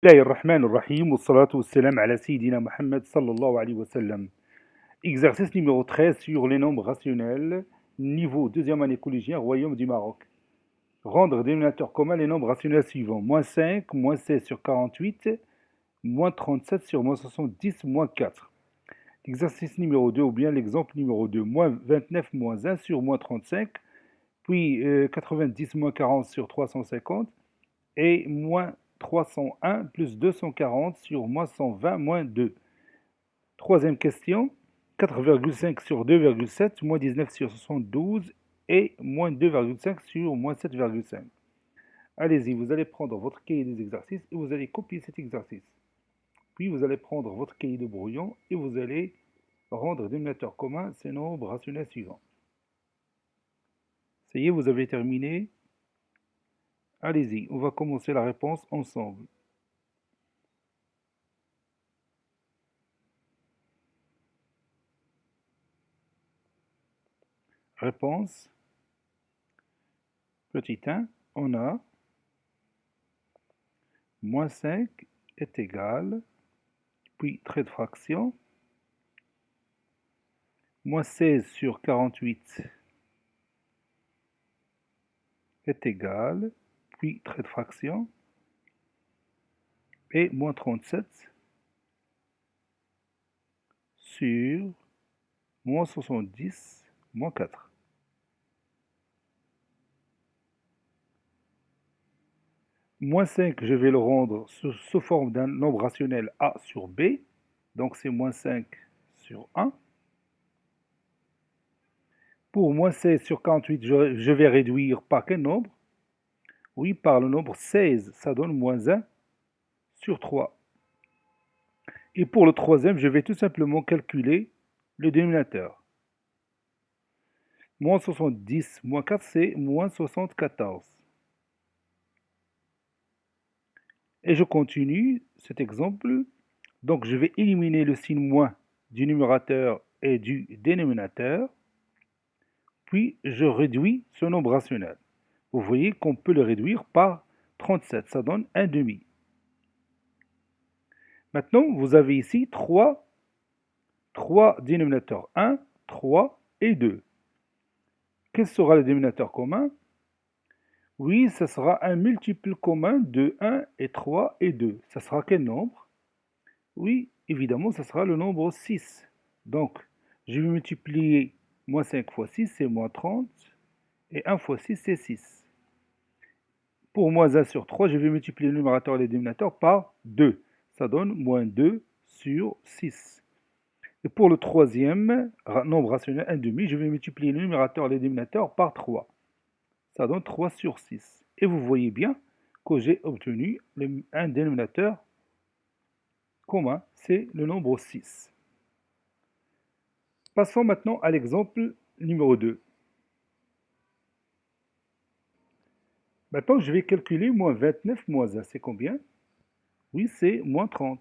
الله الرحمن الرحيم والصلاة والسلام على سيدنا Mohammed sallallahu alayhi wa sallam. Exercice numéro 13 sur les nombres rationnels, niveau deuxième année collégien, Royaume du Maroc. Rendre dénominateur commun les nombres rationnels suivants. Moins 5, moins 16 sur 48, moins 37 sur moins 70, moins 4. L'exercice numéro 2 ou bien l'exemple numéro 2. Moins 29 moins 1 sur moins 35, puis 90 moins 40 sur 350 et moins 301 plus 240 sur moins 120 moins 2. Troisième question, 4,5 sur 2,7 moins 19 sur 72 et moins 2,5 sur moins 7,5. Allez-y, vous allez prendre votre cahier des exercices et vous allez copier cet exercice. Puis vous allez prendre votre cahier de brouillon et vous allez rendre dénominateur commun ces nombres rationnels suivants. Ça y est, vous avez terminé. Allez-y, on va commencer la réponse ensemble. Réponse. Petit 1, on a moins 5 est égal, puis trait de fraction, moins 16 sur 48 est égal, puis trait de fraction, et moins 37 sur moins 70, moins 4. Moins 5, je vais le rendre sous forme d'un nombre rationnel A sur B, donc c'est moins 5 sur 1. Pour moins 16 sur 48, je vais réduire par quel nombre? Oui, par le nombre 16, ça donne moins 1 sur 3. Et pour le troisième, je vais tout simplement calculer le dénominateur. Moins 70 moins 4, c'est moins 74. Et je continue cet exemple. Donc je vais éliminer le signe moins du numérateur et du dénominateur. Puis je réduis ce nombre rationnel. Vous voyez qu'on peut le réduire par 37, ça donne 1 demi. Maintenant, vous avez ici 3 dénominateurs, 1, 3 et 2. Quel sera le dénominateur commun? Oui, ce sera un multiple commun de 1 et 3 et 2. Ça sera quel nombre? Oui, évidemment, ce sera le nombre 6. Donc, je vais multiplier moins 5 fois 6, c'est moins 30. Et 1 fois 6, c'est 6. Pour moins 1 sur 3, je vais multiplier le numérateur et le dénominateur par 2. Ça donne moins 2 sur 6. Et pour le troisième nombre rationnel 1 demi, je vais multiplier le numérateur et le dénominateur par 3. Ça donne 3 sur 6. Et vous voyez bien que j'ai obtenu un dénominateur commun, c'est le nombre 6. Passons maintenant à l'exemple numéro 2. Maintenant, je vais calculer moins 29 moins 1. C'est combien? Oui, c'est moins 30.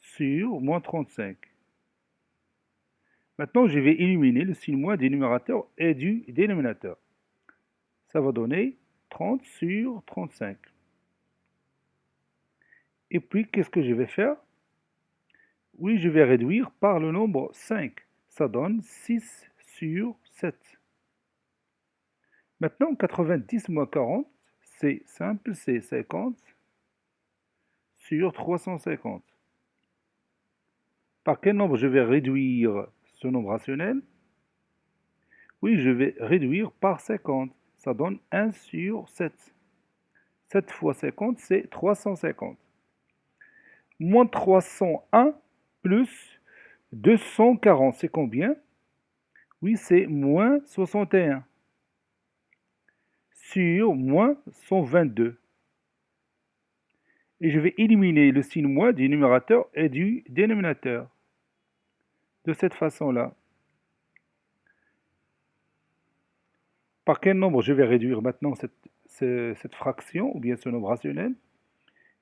Sur moins 35. Maintenant, je vais éliminer le signe moins du numérateur et du dénominateur. Ça va donner 30 sur 35. Et puis, qu'est-ce que je vais faire? Oui, je vais réduire par le nombre 5. Ça donne 6 sur 7. Maintenant, 90 moins 40, c'est simple, c'est 50 sur 350. Par quel nombre je vais réduire ce nombre rationnel? Oui, je vais réduire par 50. Ça donne 1 sur 7. 7 fois 50, c'est 350. Moins 301 plus 240, c'est combien? Oui, c'est moins 61 sur moins 122. Et je vais éliminer le signe moins du numérateur et du dénominateur. De cette façon-là. Par quel nombre je vais réduire maintenant cette fraction, ou bien ce nombre rationnel?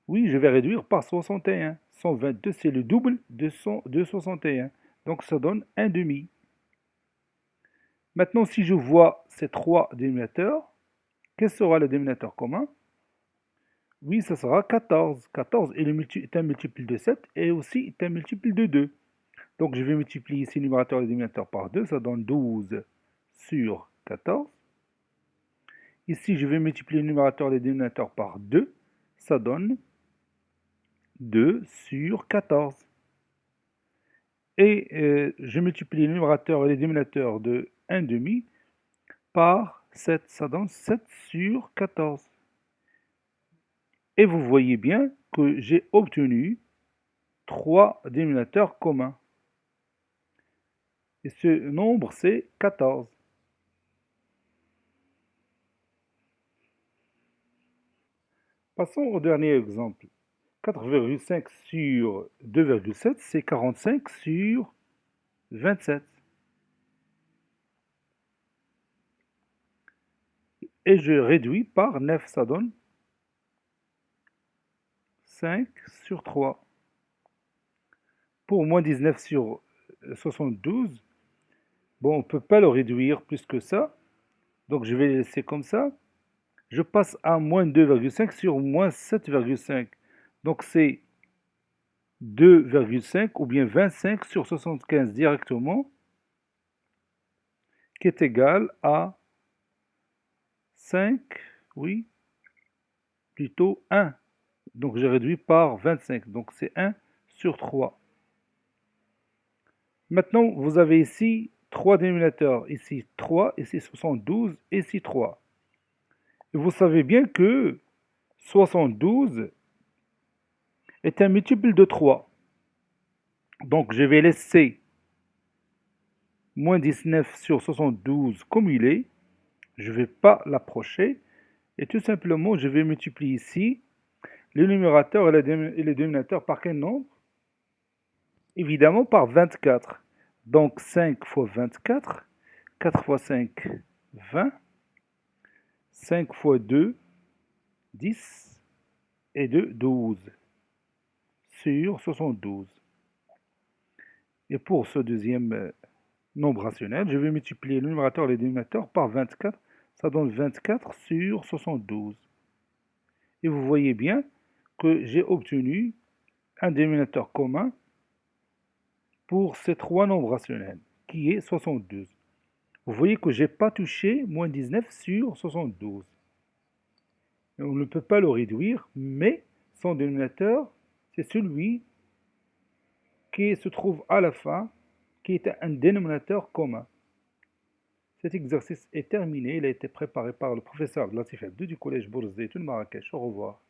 Oui, je vais réduire par 61. 122, c'est le double de 61. Donc ça donne 1 demi. Maintenant, si je vois ces trois dénominateurs, Quel sera le dénominateur commun? Oui, ce sera 14. 14 est un multiple de 7 et aussi est un multiple de 2. Donc je vais multiplier ici le numérateur et le dénominateur par 2, ça donne 12 sur 14. Ici, je vais multiplier le numérateur et le dénominateur par 2, ça donne 2 sur 14. Et je multiplie le numérateur et le dénominateur de 1 demi par 7, ça donne 7 sur 14. Et vous voyez bien que j'ai obtenu 3 dénominateurs communs. Et ce nombre, c'est 14. Passons au dernier exemple. 4,5 sur 2,7, c'est 45 sur 27. Et je réduis par 9, ça donne 5 sur 3. Pour moins 19 sur 72, bon, on ne peut pas le réduire plus que ça, donc je vais le laisser comme ça. Je passe à moins 2,5 sur moins 7,5. Donc c'est 2,5 ou bien 25 sur 75 directement, qui est égal à 5, oui, plutôt 1. Donc j'ai réduit par 25, donc c'est 1 sur 3. Maintenant, vous avez ici 3 dénominateurs, ici 3, ici 72, ici 3. Et vous savez bien que 72 est un multiple de 3. Donc je vais laisser moins 19 sur 72 comme il est. Je ne vais pas l'approcher. Et tout simplement, je vais multiplier ici le numérateur et le dénominateur par quel nombre? Évidemment par 24. Donc 5 fois 24, 4 fois 5, 20, 5 fois 2, 10, et 2, 12, sur 72. Et pour ce deuxième nombre rationnel, je vais multiplier le numérateur et le dénominateur par 24. Ça donne 24 sur 72. Et vous voyez bien que j'ai obtenu un dénominateur commun pour ces trois nombres rationnels, qui est 72. Vous voyez que je n'ai pas touché moins 19 sur 72. Et on ne peut pas le réduire, mais son dénominateur, c'est celui qui se trouve à la fin, qui est un dénominateur commun. Cet exercice est terminé, il a été préparé par le professeur Latif Abdou du collège Bourzdeytoun Marrakech. Au revoir.